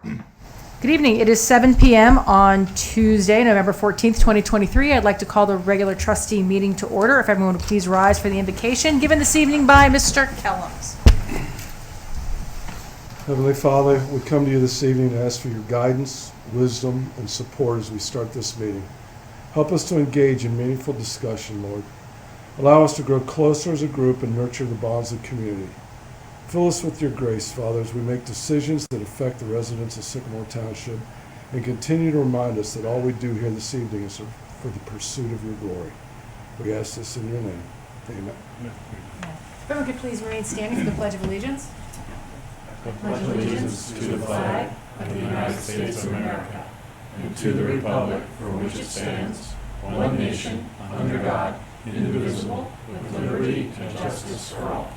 Good evening. It is 7 p.m. on Tuesday, November 14th, 2023. I'd like to call the regular trustee meeting to order. If everyone would please rise for the invocation given this evening by Mr. Kellums. Heavenly Father, we come to you this evening to ask for your guidance, wisdom, and support as we start this meeting. Help us to engage in meaningful discussion, Lord. Allow us to grow closer as a group and nurture the bonds of community. Fill us with your grace, Father, as we make decisions that affect the residents of Sycamore Township, and continue to remind us that all we do here this evening is for the pursuit of your glory. We ask this in your name. Amen. If everyone could please remain standing for the Pledge of Allegiance. I pledge allegiance to the flag of the United States of America and to the republic for which it stands, one nation, under God, indivisible, with liberty and justice for all.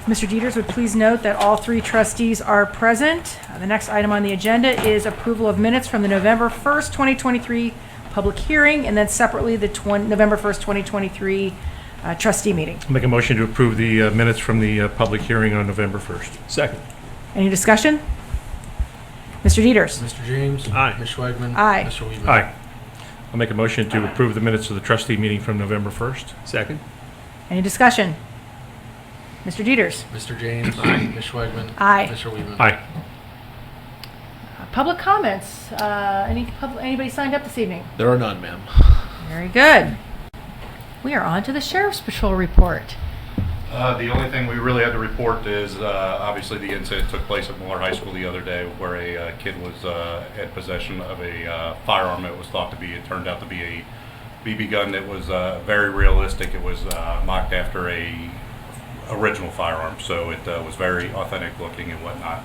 Mr. Dieters would please note that all three trustees are present. The next item on the agenda is approval of minutes from the November 1st, 2023 public hearing, and then separately the November 1st, 2023 trustee meeting. I'll make a motion to approve the minutes from the public hearing on November 1st. Second. Any discussion? Mr. Dieters. Mr. James. Aye. Ms. Schwegman. Aye. Mr. Weaver. Aye. I'll make a motion to approve the minutes of the trustee meeting from November 1st. Second. Any discussion? Mr. Dieters. Mr. James. Aye. Ms. Schwegman. Aye. Mr. Weaver. Aye. Public comments. Anybody signed up this evening? There are none, ma'am. Very good. We are on to the Sheriff's Patrol report. The only thing we really had to report is obviously the incident took place at Moeller High School the other day where a kid was in possession of a firearm. It was thought to be, it turned out to be a BB gun that was very realistic. It was mocked after a original firearm, so it was very authentic looking and whatnot.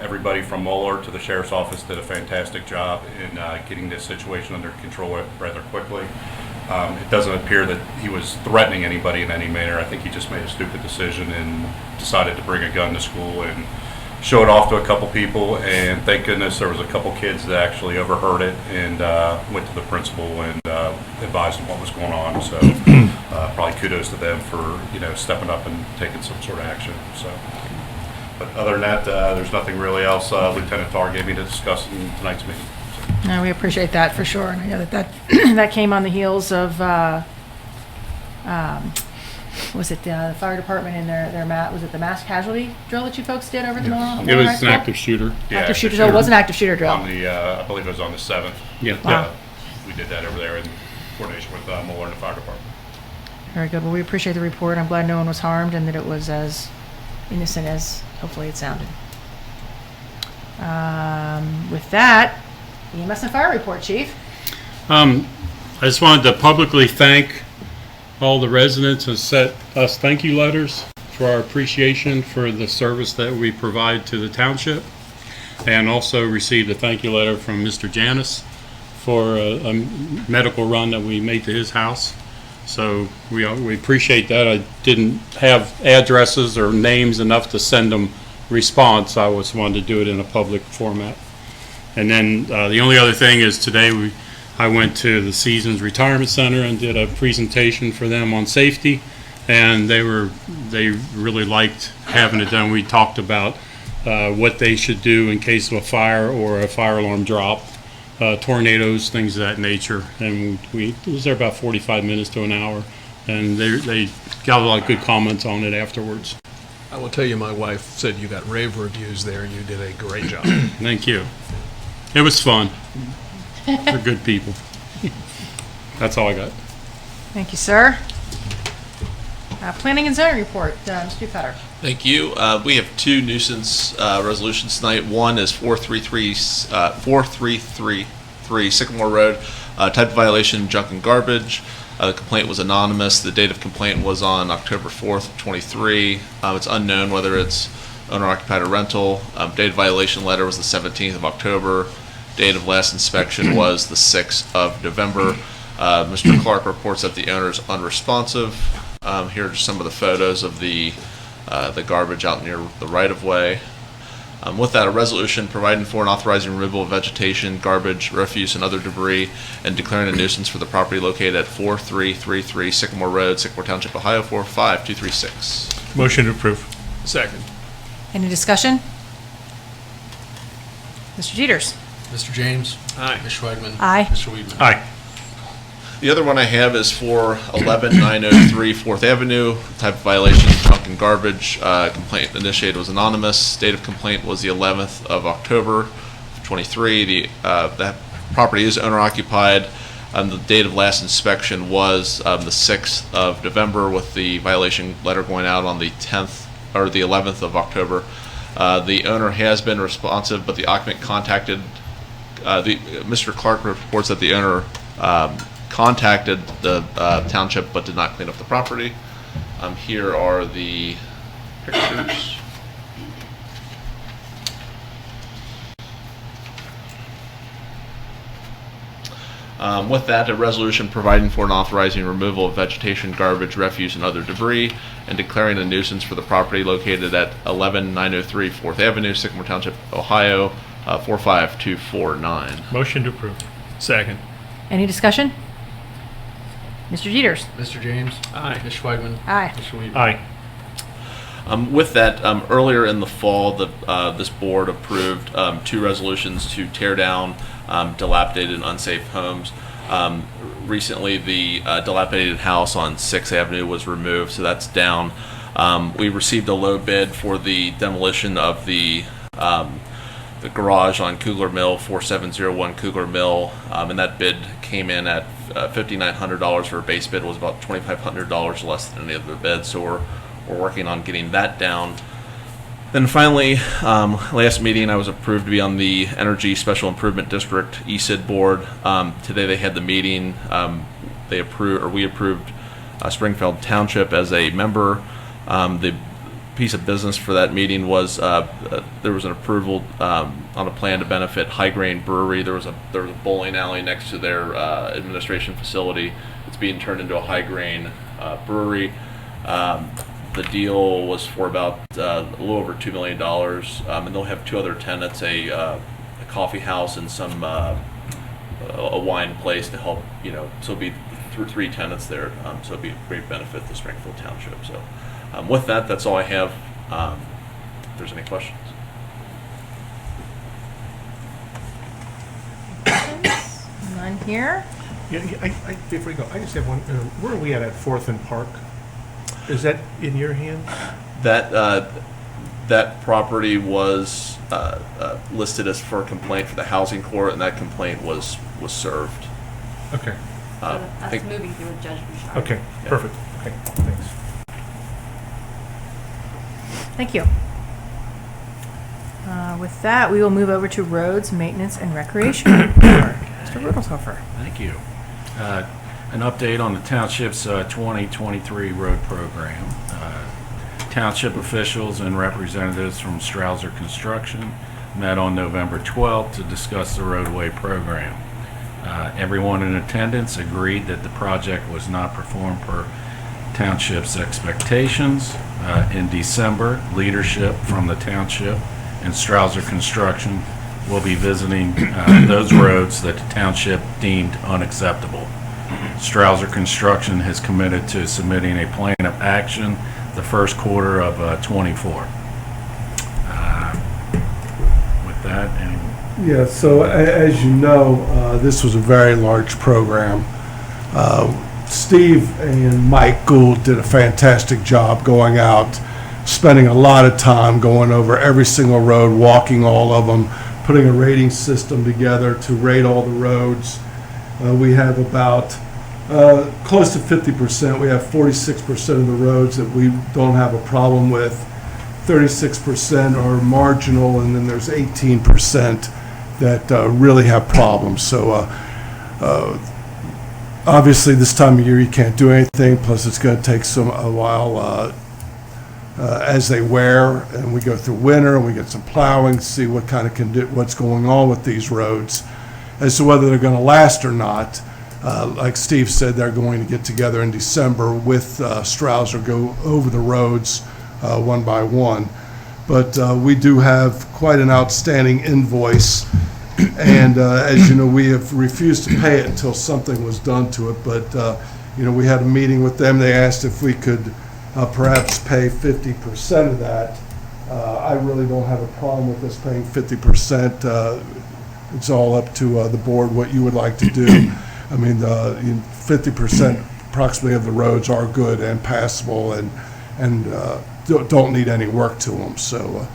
Everybody from Moeller to the Sheriff's Office did a fantastic job in getting this situation under control rather quickly. It doesn't appear that he was threatening anybody in any manner. I think he just made a stupid decision and decided to bring a gun to school and show it off to a couple people. And thank goodness there was a couple kids that actually overheard it and went to the principal and advised him what was going on. So probably kudos to them for stepping up and taking some sort of action. So, but other than that, there's nothing really else Lieutenant Tarr gave me to discuss in tonight's meeting. No, we appreciate that for sure. And I know that that came on the heels of was it the fire department and their was it the mass casualty drill that you folks did over the Moeller? It was an active shooter. Yeah, active shooter. So it was an active shooter drill. On the, I believe it was on the 7th. Yeah. Wow. We did that over there in coordination with Moeller and the fire department. Very good. Well, we appreciate the report. I'm glad no one was harmed and that it was as innocent as hopefully it sounded. With that, EMS and fire report, Chief. I just wanted to publicly thank all the residents and set us thank you letters for our appreciation for the service that we provide to the township, and also received a thank you letter from Mr. Janis for a medical run that we made to his house. So we appreciate that. I didn't have addresses or names enough to send them response. I just wanted to do it in a public format. And then the only other thing is today I went to the Seasons Retirement Center and did a presentation for them on safety, and they really liked having it done. We talked about what they should do in case of a fire or a fire alarm drop, tornadoes, things of that nature. And we was there about 45 minutes to an hour, and they got a lot of good comments on it afterwards. I will tell you, my wife said you got rave reviews there and you did a great job. Thank you. It was fun. They're good people. That's all I got. Thank you, sir. Planning and zoning report, Mr. Fetter. Thank you. We have two nuisance resolutions tonight. One is 4333 Sycamore Road, type of violation, junk and garbage. The complaint was anonymous. The date of complaint was on October 4th, 23. It's unknown whether it's owner-occupied or rental. Date of violation letter was the 17th of October. Date of last inspection was the 6th of November. Mr. Clark reports that the owner is unresponsive. Here are just some of the photos of the garbage out near the right-of-way. With that, a resolution providing for and authorizing removal of vegetation, garbage, refuse, and other debris, and declaring a nuisance for the property located at 4333 Sycamore Road, Sycamore Township, Ohio 45236. Motion to approve. Second. Any discussion? Mr. Jeters? Mr. James? Aye. Ms. Schwagman? Aye. Mr. Weedman? Aye. The other one I have is for 11903 4th Avenue, type of violation, junk and garbage. Complaint initiated was anonymous. Date of complaint was the 11th of October, 23. That property is owner occupied. The date of last inspection was the 6th of November, with the violation letter going out on the 10th or the 11th of October. The owner has been responsive, but the occupant contacted. Mr. Clark reports that the owner contacted the township but did not clean up the property. Here are the pictures. With that, a resolution providing for and authorizing removal of vegetation, garbage, refuse, and other debris, and declaring a nuisance for the property located at 11903 4th Avenue, Sycamore Township, Ohio 45249. Motion to approve. Second. Any discussion? Mr. Jeters? Mr. James? Aye. Ms. Schwagman? Aye. Mr. Weedman? Aye. With that, earlier in the fall, this board approved 2 resolutions to tear down dilapidated and unsafe homes. Recently, the dilapidated house on 6th Avenue was removed, so that's down. We received a low bid for the demolition of the garage on Kugler Mill, 4701 Kugler Mill, and that bid came in at $5,900 for a base bid. Was about $2,500 less than any other bid, so we're working on getting that down. Then finally, last meeting I was approved to be on the Energy Special Improvement District ESID board. Today they had the meeting. We approved Springfield Township as a member. The piece of business for that meeting was there was an approval on a plan to benefit High Grain Brewery. There was a bowling alley next to their administration facility. It's being turned into a High Grain brewery. The deal was for about a little over $2 million, and they'll have 2 other tenants, a coffee house and some a wine place to help, so it'll be 3 tenants there, so it'll be a great benefit to Springfield Township. So with that, that's all I have. If there's any questions. None here. Yeah, before you go, I just have one. Where are we at 4th and Park? Is that in your hands? That property was listed as for complaint for the housing court, and that complaint was served. Okay. That's moving through a Judge Bouchard. Okay. Yeah. Perfect. Okay. Thanks. Thank you. With that, we will move over to roads, maintenance, and recreation. Mr. Rudolphhofer. Thank you. An update on the Township's 2023 road program. Township officials and representatives from Strouser Construction met on November 12th to discuss the roadway program. Everyone in attendance agreed that the project was not performed per Township's expectations. In December, leadership from the Township and Strouser Construction will be visiting those roads that the Township deemed unacceptable. Strouser Construction has committed to submitting a plan of action the first quarter of 24. With that, Yeah, so as you know, this was a very large program. Steve and Mike Gould did a fantastic job going out, spending a lot of time going over every single road, walking all of them, putting a rating system together to rate all the roads. We have about close to 50%. We have 46% of the roads that we don't have a problem with. 36% are marginal, and then there's 18% that really have problems. So obviously this time of year you can't do anything, plus it's going to take a while as they wear, and we go through winter and we get some plowing to see what kind of what's going on with these roads as to whether they're going to last or not. Like Steve said, they're going to get together in December with Strouser, go over the roads one by one. But we do have quite an outstanding invoice. And as you know, we have refused to pay it until something was done to it. But, you know, we had a meeting with them. They asked if we could perhaps pay 50% of that. I really don't have a problem with us paying 50%. It's all up to the board what you would like to do. I mean, 50% approximately of the roads are good and passable and don't need any work to them. So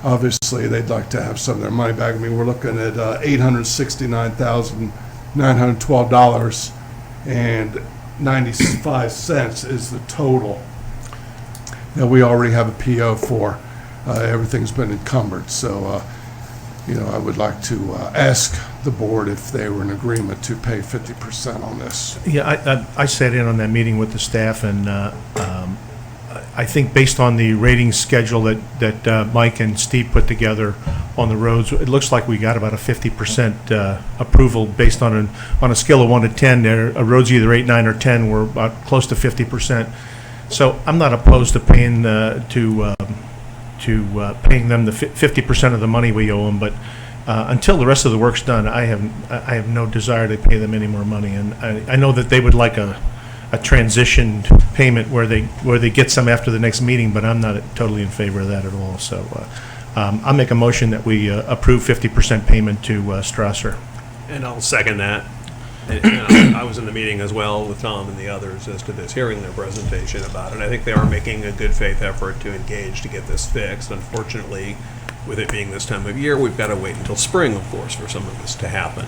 obviously, they'd like to have some of their money back. I mean, we're looking at $869,912.95 is the total that we already have a PO for. Everything's been encumbered. So, you know, I would like to ask the board if they were in agreement to pay 50% on this. Yeah, I sat in on that meeting with the staff, and I think based on the rating schedule that Mike and Steve put together on the roads, it looks like we got about a 50% approval based on a scale of 1 to 10. There, roads either 8, 9, or 10 were about close to 50%. So I'm not opposed to paying paying them the 50% of the money we owe them, but until the rest of the work's done, I have no desire to pay them any more money. And I know that they would like a transition payment where they get some after the next meeting, but I'm not totally in favor of that at all. So I'll make a motion that we approve 50% payment to Strasser. And I'll second that. And I was in the meeting as well with Tom and the others as to this, hearing their presentation about it. I think they are making a good faith effort to engage to get this fixed. Unfortunately, with it being this time of year, we've got to wait until spring, of course, for some of this to happen.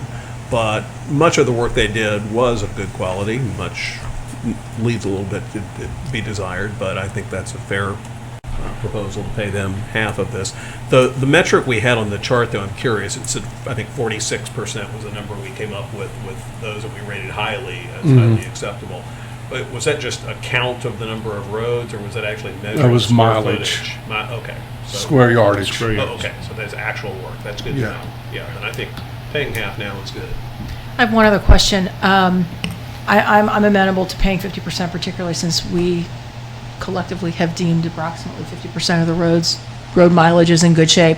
But much of the work they did was of good quality. Much leaves a little bit to be desired, but I think that's a fair proposal to pay them half of this. The metric we had on the chart, though, I'm curious. It said, I think 46% was the number we came up with those that we rated highly as highly acceptable. But was that just a count of the number of roads, or was it actually measured? That was square mileage. footage? Okay. So, Square yardage. Oh, okay. So that's actual work. That's good to know. Yeah, and I think paying half now is good. I have one other question. I'm amenable to paying 50%, particularly since we collectively have deemed approximately 50% of the road mileage is in good shape.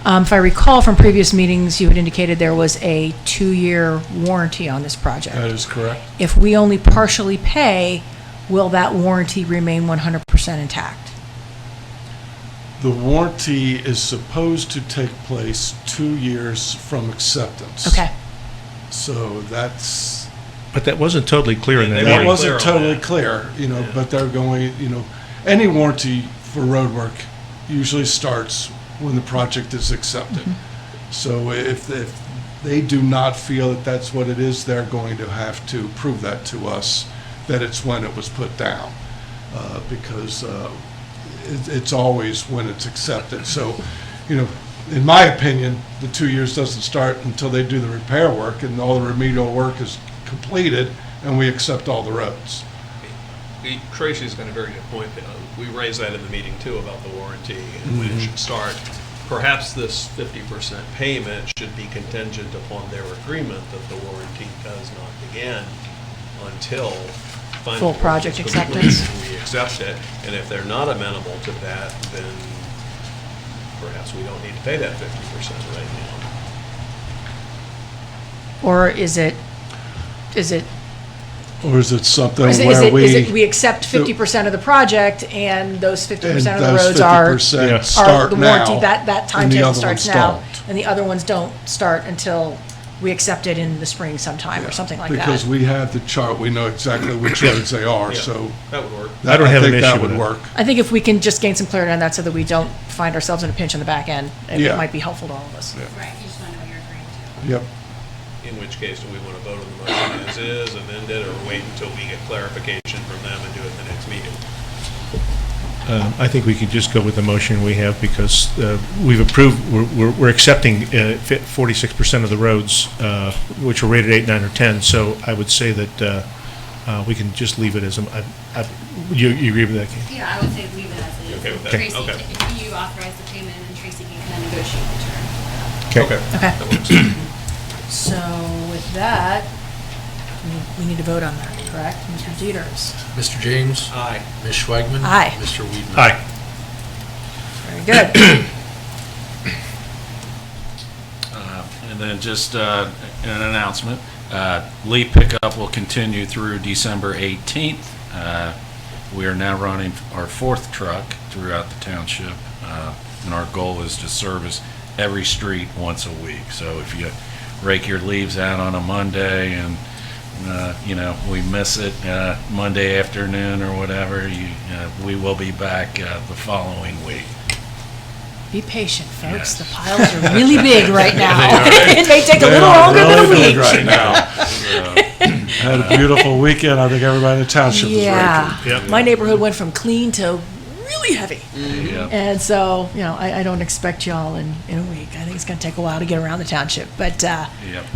If I recall from previous meetings, you had indicated there was a 2-year warranty on this project. That is correct. If we only partially pay, will that warranty remain 100% intact? The warranty is supposed to take place 2 years from acceptance. Okay. So that's... But that wasn't totally clear in that That meeting. wasn't totally clear, you know, but they're going, you know, any warranty for road work usually starts when the project is accepted. So if they do not feel that that's what it is, they're going to have to prove that to us, that it's when it was put down, because it's always when it's accepted. So, you know, in my opinion, the 2 years doesn't start until they do the repair work and all the remedial work is completed and we accept all the roads. Tracy's got a very good point. We raised that in the meeting too about the warranty and when it should start. Perhaps this 50% payment should be contingent upon their agreement that the warranty does not begin until final Full work project is complete acceptance. and we accept it. And if they're not amenable to that, then perhaps we don't need to pay that 50% right now. Or is it Or is it something is where we accept 50% of the project and those 50% and of the those roads are 50% are start the warranty, now, that and the timetable other starts ones now, don't. and the other ones don't start until we accept it in the spring sometime or something like that. Because we have the chart, we know exactly which roads they are, Yeah, so that would work. I don't have an think issue that with would it. work. I think if we can just gain some clarity on that so that we don't find ourselves in a pinch on the back end, it Yeah. might be helpful to all of us. Right, you just want to know what you're agreeing to. Yep. In which case, do we want to vote on the motion as is, amend it, or wait until we get clarification from them and do it in the next meeting? I think we could just go with the motion we have because we've approved, we're accepting 46% of the roads, which are rated 8, 9, or 10. So I would say that we can just leave it as, you agree with that, Keith? Yeah, I would say leave it as it is. Okay with that? Tracy, Okay. if you authorize the payment, and Tracy can kind of negotiate the term. Okay. Okay. That works. So with that, we need to vote on that, correct? Mr. Dieters? Mr. James. Aye. Ms. Schwagman. Aye. Mr. Weedman. Aye. Very Good. And then just an announcement, leaf pickup will continue through December 18th. We are now running our 4th truck throughout the township, and our goal is to service every street once a week. So if you rake your leaves out on a Monday and we miss it Monday afternoon or whatever, we will be back the following week. Be patient, folks. Yes. The piles are really big right now. They It may take a little longer than a really week. big right now. Had a beautiful weekend. I think everybody in the township was Yeah. very good. My neighborhood went from clean to really heavy. Yeah. And so, I don't expect y'all in a week. I think it's going to take a while to get around the township. But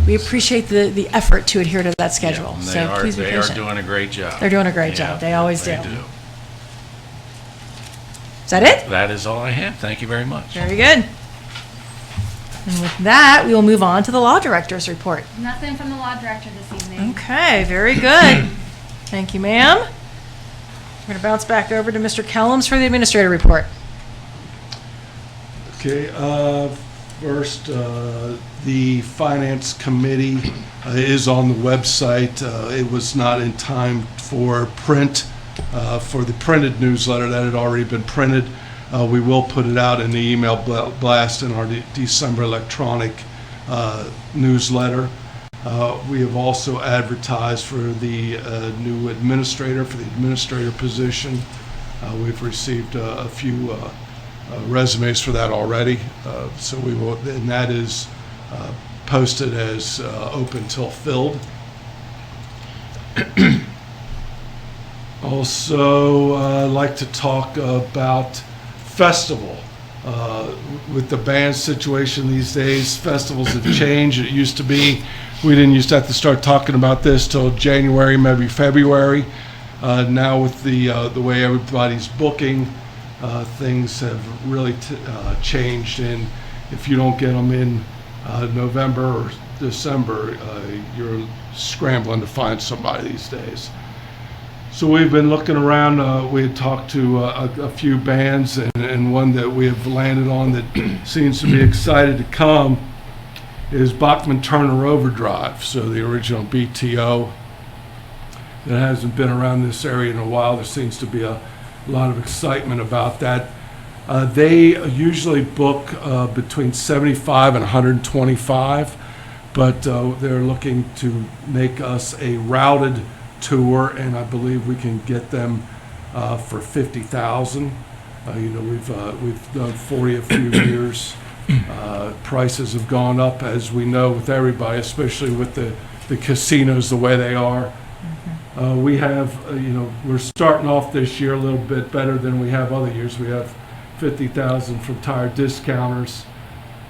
we appreciate the effort to adhere to that schedule. And So please be they are patient. doing a great job. They're doing a great Yeah, job. They always they do. Is that it? That is all I have. Thank you very much. Very good. And with that, we will move on to the law director's report. Nothing from the law director this evening. Okay, very good. Thank you, ma'am. We're going to bounce back over to Mr. Kellums for the administrator report. Okay, first, the Finance Committee is on the website. It was not in time for print, for the printed newsletter that had already been printed. We will put it out in the email blast in our December electronic newsletter. We have also advertised for the new administrator, for the administrator position. We've received a few resumes for that already. So we will, and that is posted as open till filled. Also, I'd like to talk about festival. With the band situation these days, festivals have changed. It used to be, we didn't used to have to start talking about this till January, maybe February. Now with the way everybody's booking, things have really changed, and if you don't get them in November or December, you're scrambling to find somebody these days. So we've been looking around. We had talked to a few bands, and one that we have landed on that seems to be excited to come is Bachman Turner Overdrive. So the original BTO that hasn't been around this area in a while. There seems to be a lot of excitement about that. They usually book between 75 and 125, but they're looking to make us a routed tour, and I believe we can get them for 50,000. We've done 40 a few years. Prices have gone up, as we know, with everybody, especially with the casinos the way they are. We have, we're starting off this year a little bit better than we have other years. We have 50,000 from tire discounters.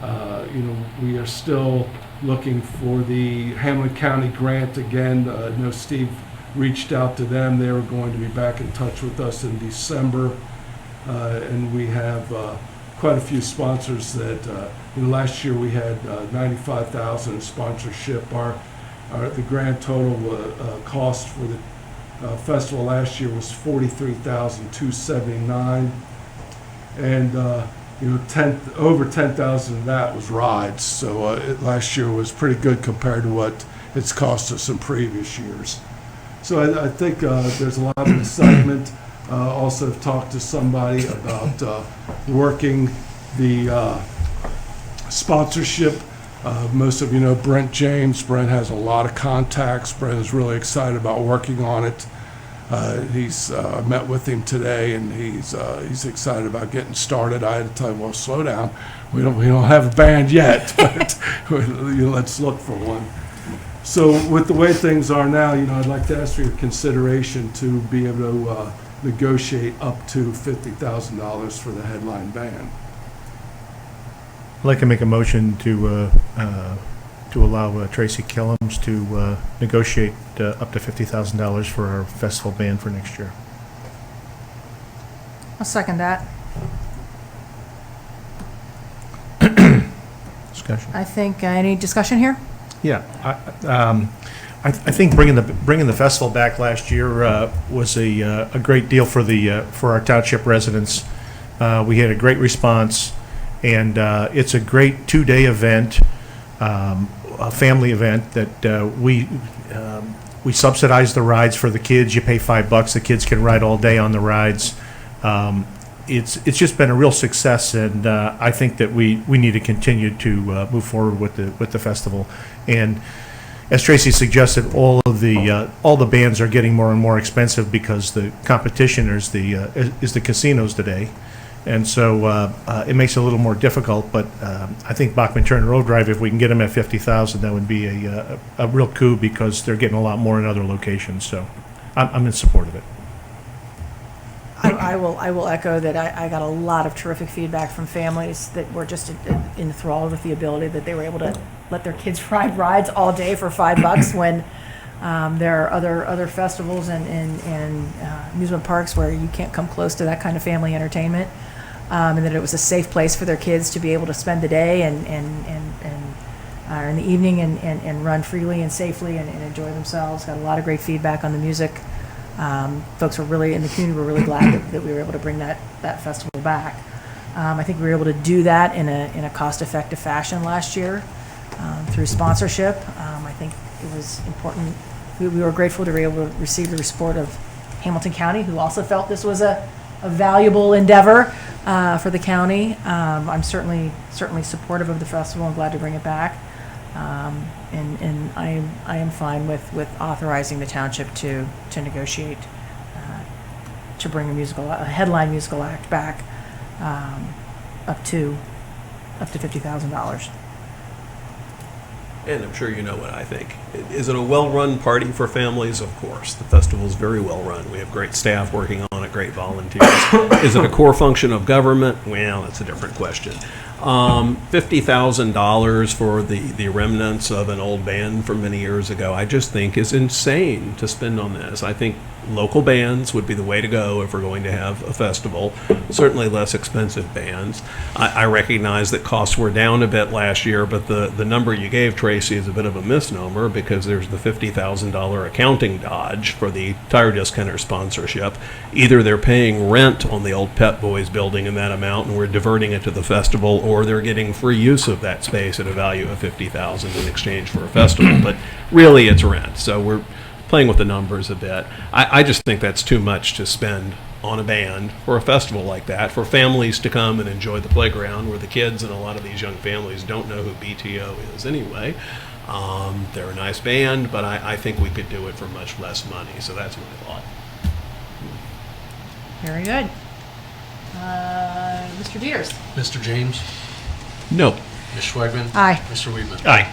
We are still looking for the Hamilton County grant again. I know Steve reached out to them. They were going to be back in touch with us in December. And we have quite a few sponsors that, last year we had 95,000 in sponsorship. The grand total cost for the festival last year was $43,279, and over 10,000 of that was rides. So last year was pretty good compared to what it's cost us in previous years. So I think there's a lot of excitement. Also talked to somebody about working the sponsorship. Most of you know Brent James. Brent has a lot of contacts. Brent is really excited about working on it. I met with him today, and he's excited about getting started. I had to tell him, well, slow down. We don't have a band yet, but let's look for one. So with the way things are now, I'd like to ask for your consideration to be able to negotiate up to $50,000 for the headline band. I'd like to make a motion to allow Tracy Kellums to negotiate up to $50,000 for our festival band for next year. I'll second that. Discussion. I think, any discussion here? Yeah, I think bringing the festival back last year was a great deal for our township residents. We had a great response, and it's a great 2-day event, a family event that we subsidize the rides for the kids. You pay $5, the kids can ride all day on the rides. It's just been a real success, and I think that we need to continue to move forward with the festival. And as Tracy suggested, all the bands are getting more and more expensive because the competition is the casinos today, and so it makes it a little more difficult. But I think Bachman Turner Road Drive, if we can get them at 50,000, that would be a real coup, because they're getting a lot more in other locations. So I'm in support of it. I will echo that. I got a lot of terrific feedback from families that were just enthralled with the ability that they were able to let their kids ride rides all day for $5 when there are other festivals and amusement parks where you can't come close to that kind of family entertainment, and that it was a safe place for their kids to be able to spend the day and in the evening and run freely and safely and enjoy themselves. Got a lot of great feedback on the music. Folks were really, in the community, were really glad that we were able to bring that festival back. I think we were able to do that in a cost-effective fashion last year through sponsorship. I think it was important. We were grateful to be able to receive the support of Hamilton County, who also felt this was a valuable endeavor for the county. I'm certainly supportive of the festival and glad to bring it back. And I am fine with authorizing the township to negotiate to bring a headline musical act back up to $50,000. And I'm sure you know what I think. Is it a well-run party for families? Of course. The festival is very well-run. We have great staff working on it, great volunteers. Is it a core function of government? Well, that's a different question. $50,000 for the remnants of an old band from many years ago, I just think is insane to spend on this. I think local bands would be the way to go if we're going to have a festival, certainly less expensive bands. I recognize that costs were down a bit last year, but the number you gave, Tracy, is a bit of a misnomer, because there's the $50,000 accounting dodge for the Tire Discounter sponsorship. Either they're paying rent on the old Pep Boys building in that amount and we're diverting it to the festival, or they're getting free use of that space at a value of $50,000 in exchange for a festival. But really it's rent, so we're playing with the numbers a bit. I just think that's too much to spend on a band for a festival like that, for families to come and enjoy the playground, where the kids and a lot of these young families don't know who BTO is anyway. They're a nice band, but I think we could do it for much less money, so that's my thought. Very good. Mr. Dieters. Mr. James? No. Ms. Schwegman? Aye. Mr. Weedman? Aye.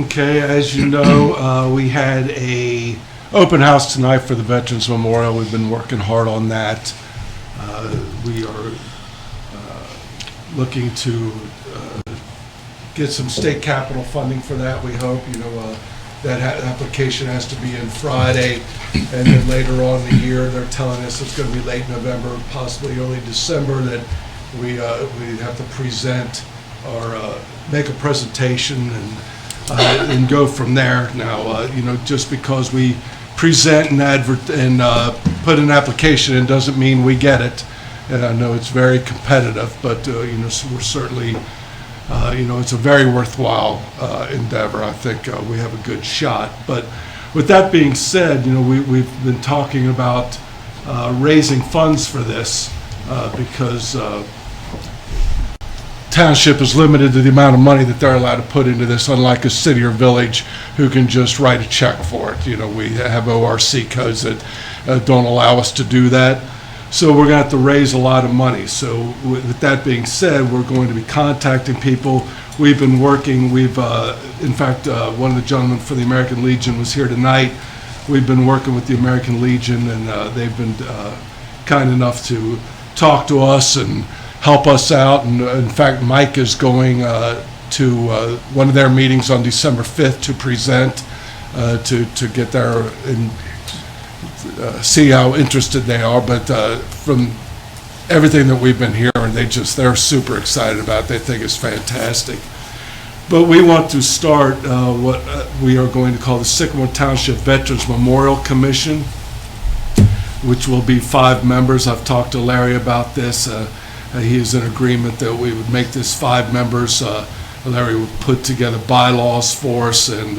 Okay, as you know, we had a open house tonight for the Veterans Memorial. We've been working hard on that. We are looking to get some state capital funding for that, we hope. That application has to be in Friday, and then later on in the year, they're telling us it's going to be late November, possibly early December, that we have to present or make a presentation and go from there. Now, just because we present and put an application in doesn't mean we get it. And I know it's very competitive, but so we're certainly, it's a very worthwhile endeavor. I think we have a good shot. But with that being said, we've been talking about raising funds for this because township is limited to the amount of money that they're allowed to put into this, unlike a city or village who can just write a check for it. We have ORC codes that don't allow us to do that. So we're going to have to raise a lot of money. So with that being said, we're going to be contacting people. We've been working, in fact, one of the gentlemen for the American Legion was here tonight. We've been working with the American Legion, and they've been kind enough to talk to us and help us out. And in fact, Mike is going to one of their meetings on December 5th to present, to get there and see how interested they are. But from everything that we've been hearing, they're super excited about it. They think it's fantastic. But we want to start what we are going to call the Sycamore Township Veterans Memorial Commission, which will be 5 members. I've talked to Larry about this. He is in agreement that we would make this 5 members. Larry would put together bylaws for us, and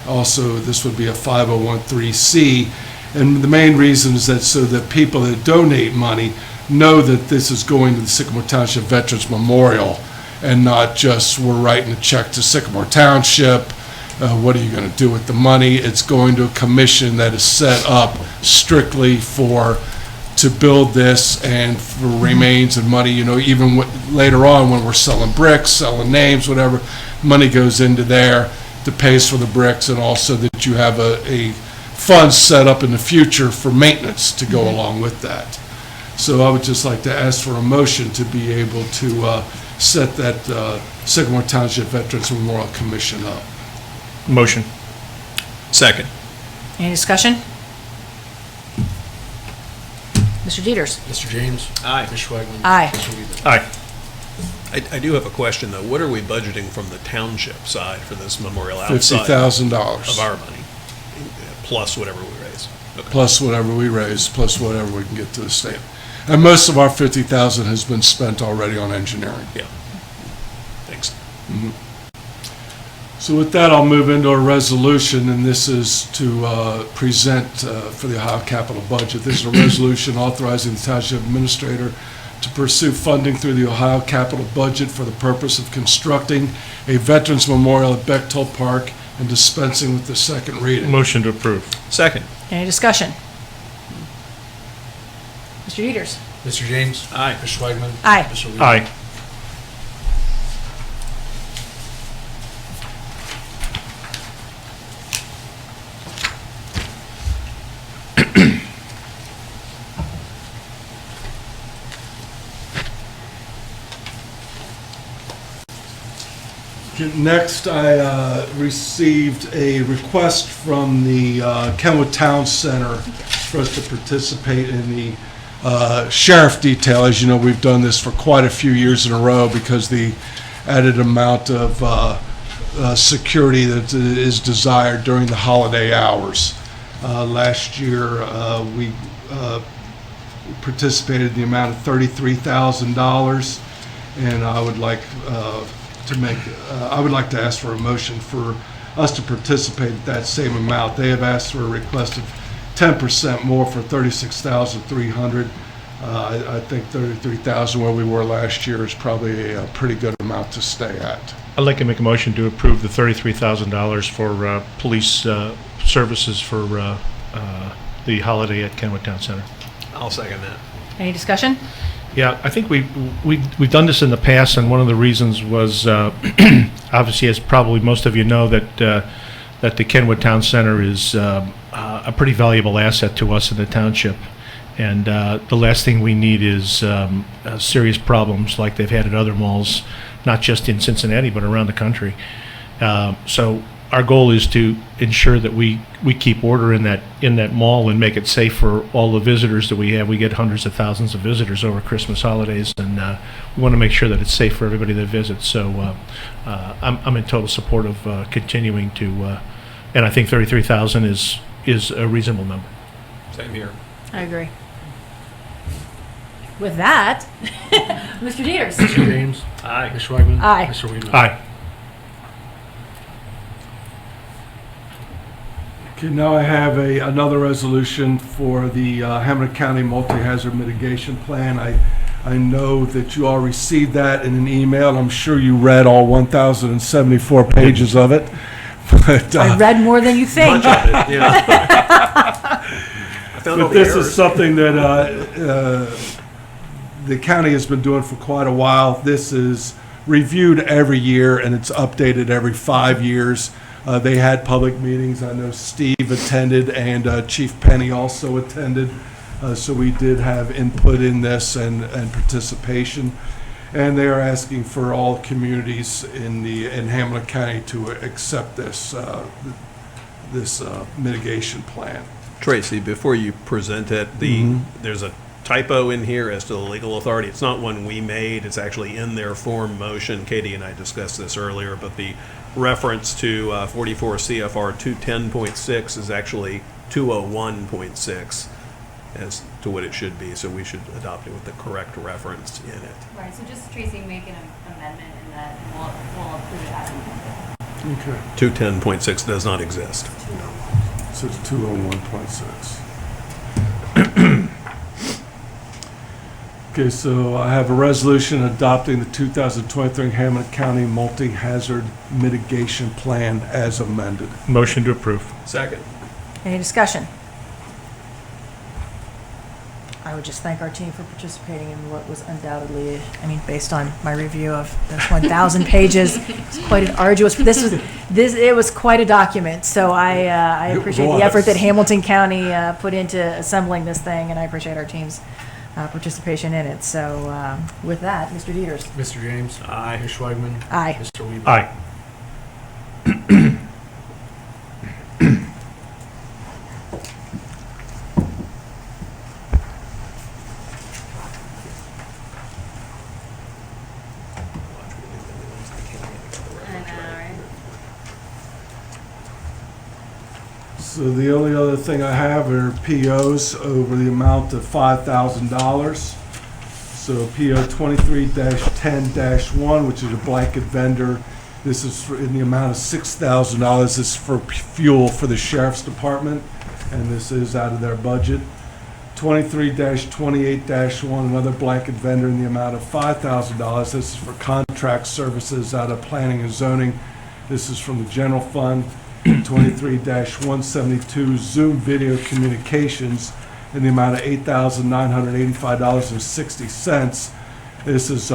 also this would be a 501(c)(3). And the main reason is that so that people that donate money know that this is going to the Sycamore Township Veterans Memorial, and not just we're writing a check to Sycamore Township. What are you going to do with the money? It's going to a commission that is set up strictly to build this and for remains and money. You know, even later on when we're selling bricks, selling names, whatever, money goes into there to pay for the bricks, and also that you have a fund set up in the future for maintenance to go along with that. So I would just like to ask for a motion to be able to set that Sycamore Township Veterans Memorial Commission up. Motion. Second. Any discussion? Mr. Dieters. Mr. James. Aye. Ms. Schwagman. Aye. Mr. Weedman. Aye. I do have a question, though. What are we budgeting from the township side for this memorial outside $50,000. of our money, plus whatever we raise? Okay. Plus whatever we raise, plus whatever we can get to the state. And most of our $50,000 has been spent already on engineering. Yeah. Thanks. So with that, I'll move into a resolution, and this is to present for the Ohio capital budget. This is a resolution authorizing the township administrator to pursue funding through the Ohio capital budget for the purpose of constructing a Veterans Memorial at Bechtold Park and dispensing with the second reading. Motion to approve. Second. Any discussion? Mr. Dieters. Mr. James. Aye. Ms. Schwagman. Aye. Mr. Weedman. Aye. Next, I received a request from the Kenwood Town Center for us to participate in the sheriff detail. As you know, we've done this for quite a few years in a row because the added amount of security that is desired during the holiday hours. Last year, we participated in the amount of $33,000, and I would like to ask for a motion for us to participate at that same amount. They have asked for a request of 10% more for $36,300. I think $33,000 where we were last year is probably a pretty good amount to stay at. I'd like to make a motion to approve the $33,000 for police services for the holiday at Kenwood Town Center. I'll second that. Any discussion? Yeah, I think we've done this in the past, and one of the reasons was obviously, as probably most of you know, that the Kenwood Town Center is a pretty valuable asset to us in the township, and the last thing we need is serious problems like they've had at other malls, not just in Cincinnati but around the country. So our goal is to ensure that we keep order in that mall and make it safe for all the visitors that we have. We get hundreds of thousands of visitors over Christmas holidays, and we want to make sure that it's safe for everybody that visits. So I'm in total support of continuing to, and I think 33,000 is a reasonable number. Same here. I agree. With that, Mr. Dieters. Mr. James. Aye. Ms. Schwagman. Aye. Mr. Weedman. Aye. Okay, now I have another resolution for the Hamilton County Multi-Hazard Mitigation Plan. I know that you all received that in an email. I'm sure you read all 1,074 pages of it. But, I read more than you think. Much of it, yeah. I found all but the this errors. is something that the county has been doing for quite a while. This is reviewed every year, and it's updated every 5 years. They had public meetings. I know Steve attended, and Chief Penny also attended. So we did have input in this and participation. And they are asking for all communities in Hamilton County to accept this mitigation plan. Tracy, before you present it, there's a typo in here as to the legal authority. It's not one we made. It's actually in their form motion. Katie and I discussed this earlier, but the reference to 44 CFR 210.6 is actually 201.6 as to what it should be. So we should adopt it with the correct reference in it. Right, so just Tracy make an amendment in that, and we'll approve it as amended. Okay, 210.6 does not exist. so it's 201.6. Okay, so I have a resolution adopting the 2023 Hamilton County Multi-Hazard Mitigation Plan as amended. Motion to approve. Second. Any discussion? I would just thank our team for participating in what was undoubtedly, I mean, based on my review of those 1,000 pages, it's quite an arduous, it was quite a document. So I appreciate the effort that Hamilton County put into assembling this thing, and I appreciate our team's participation in it. So with that, Mr. Dieters. Mr. James. Aye. Ms. Schwagman. Aye. Mr. Weaver. Aye. So the only other thing I have are POs over the amount of $5,000. So PO 23-10-1, which is a blanket vendor. This is for, in the amount of $6,000. This is for fuel for the sheriff's department, and this is out of their budget. 23-28-1, another blanket vendor in the amount of $5,000. This is for contract services out of planning and zoning. This is from the general fund. 23-172 Zoom Video Communications in the amount of $8,985.60. This is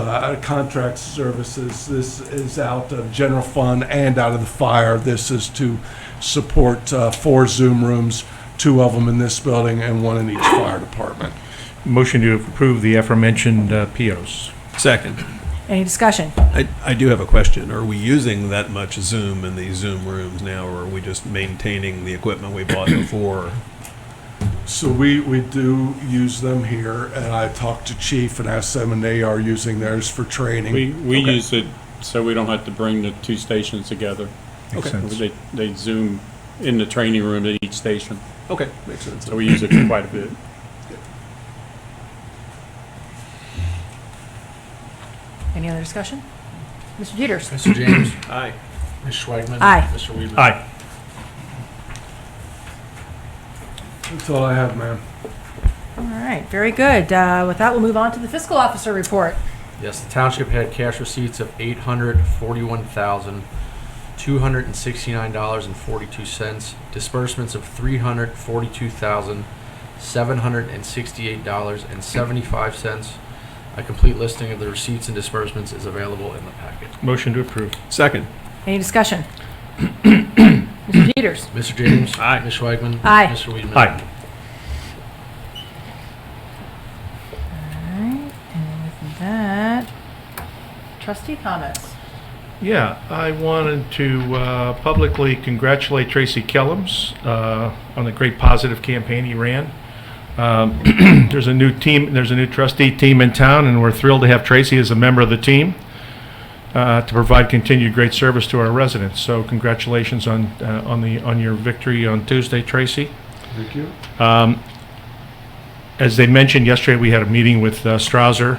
contract services. This is out of general fund and out of the fire. This is to support 4 Zoom rooms, 2 of them in this building and 1 in each fire department. Motion to approve the aforementioned POs. Second. Any discussion? I do have a question. Are we using that much Zoom in these Zoom rooms now, or are we just maintaining the equipment we bought before? So we do use them here, and I talked to Chief and asked them, and they are using theirs for training. We use it so we don't have to bring the 2 stations together. Makes sense. They Zoom in the training room at each station, Okay, makes sense. so we use it quite a bit. Any other discussion? Mr. Dieters. Mr. James. Aye. Ms. Schwagman. Aye. Mr. Weaver. Aye. That's all I have, ma'am. All right, very good. With that, we'll move on to the fiscal officer report. Yes, the township had cash receipts of $841,269.42, disbursements of $342,768.75. A complete listing of the receipts and disbursements is available in the packet. Motion to approve. Second. Any discussion? Mr. Dieters. Mr. James. Aye. Ms. Schwagman. Aye. Mr. Weedman. Aye. All right, and with that, trustee comments. Yeah, I wanted to publicly congratulate Tracy Kellums on the great positive campaign he ran. There's a new trustee team in town, and we're thrilled to have Tracy as a member of the team to provide continued great service to our residents. So congratulations on your victory on Tuesday, Tracy. Thank you. As they mentioned yesterday, we had a meeting with Strouser,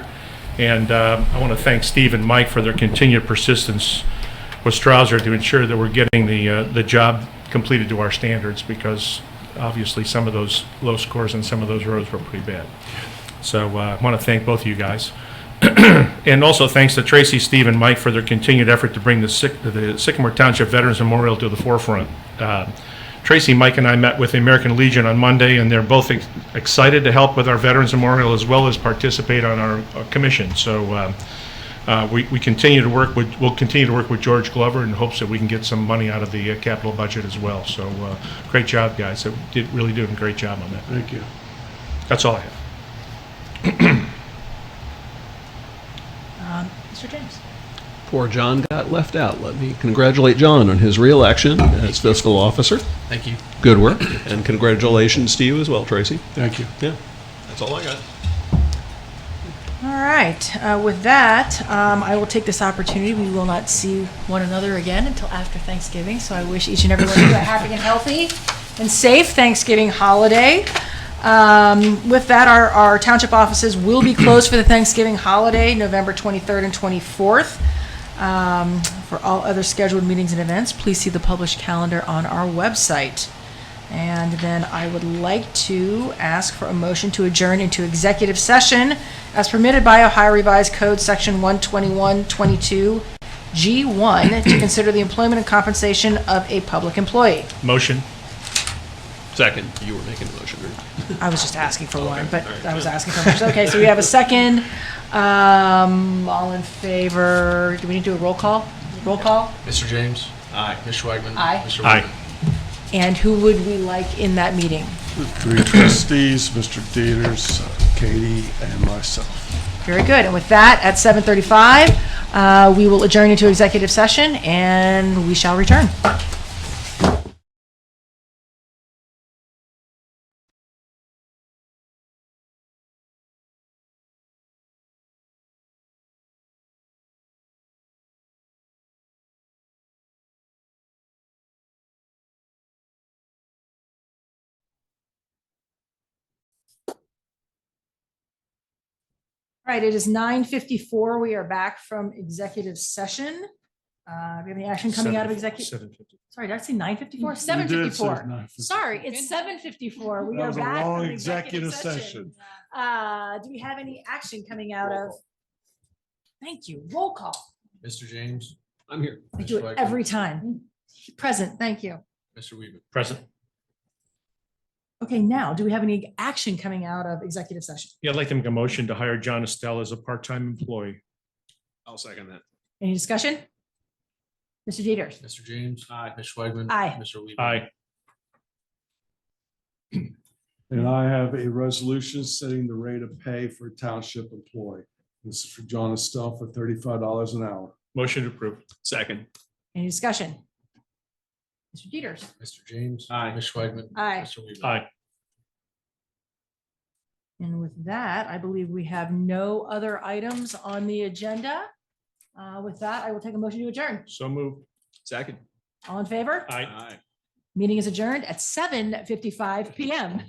and I want to thank Steve and Mike for their continued persistence with Strouser to ensure that we're getting the job completed to our standards, because obviously some of those low scores on some of those roads were pretty bad. So I want to thank both of you guys. And also thanks to Tracy, Steve, and Mike for their continued effort to bring the Sycamore Township Veterans Memorial to the forefront. Tracy, Mike, and I met with the American Legion on Monday, and they're both excited to help with our Veterans Memorial as well as participate on our commission. So we'll continue to work with George Glover in hopes that we can get some money out of the capital budget as well. So great job, guys. They really doing a great job on that. Thank you. That's all I have. Mr. James. Poor John got left out. Let me congratulate John on his re-election as fiscal officer. Thank you. Good work. And congratulations to you as well, Tracy. Thank you. Yeah, that's all I got. All right, with that, I will take this opportunity. We will not see one another again until after Thanksgiving, so I wish each and every one of you a happy and healthy and safe Thanksgiving holiday. With that, our township offices will be closed for the Thanksgiving holiday, November 23rd and 24th. For all other scheduled meetings and events, please see the published calendar on our website. And then I would like to ask for a motion to adjourn into executive session as permitted by Ohio Revised Code Section 12122G1 to consider the employment and compensation of a public employee. Motion. Second, you were making the motion, right? I was just asking for one, but I was asking for much. Okay, so we have a second. All in favor? Do we need to do a roll call? Roll call? Mr. James? Aye. Ms. Schwagman? Aye. Mr. Aye. Weaver? And who would we like in that meeting? The three trustees, Mr. Dieters, Katie, and myself. Very good. And with that, at 7:35, we will adjourn into executive session and we shall return. All right, it is 9:54. We are back from executive session. Do we have any action coming out of executive? 7:50. Sorry, did I say 9:54? 7:54. Sorry, it's 7:54. We That are was a back long from executive executive session. session. Do we have any action coming out of? Thank you. Roll call. Mr. James? I'm here. I Ms. do it Schwagman? every time. Present, thank you. Mr. Weaver? Present. Okay, now, do we have any action coming out of executive session? Yeah, I'd like to make a motion to hire John Estelle as a part-time employee. I'll second that. Any discussion? Mr. Dieters? Mr. James? Aye. Ms. Schwagman? Aye. Mr. Weaver? Aye. And I have a resolution setting the rate of pay for a township employee. This is for John Estelle for $35 an hour. Motion to approve. Second. Any discussion? Mr. Dieters? Mr. James? Aye. Ms. Schwagman? Aye. Mr. Weaver? Aye. And with that, I believe we have no other items on the agenda. With that, I will take a motion to adjourn. So moved. Second. All in favor? Aye. Meeting is adjourned at 7:55 PM.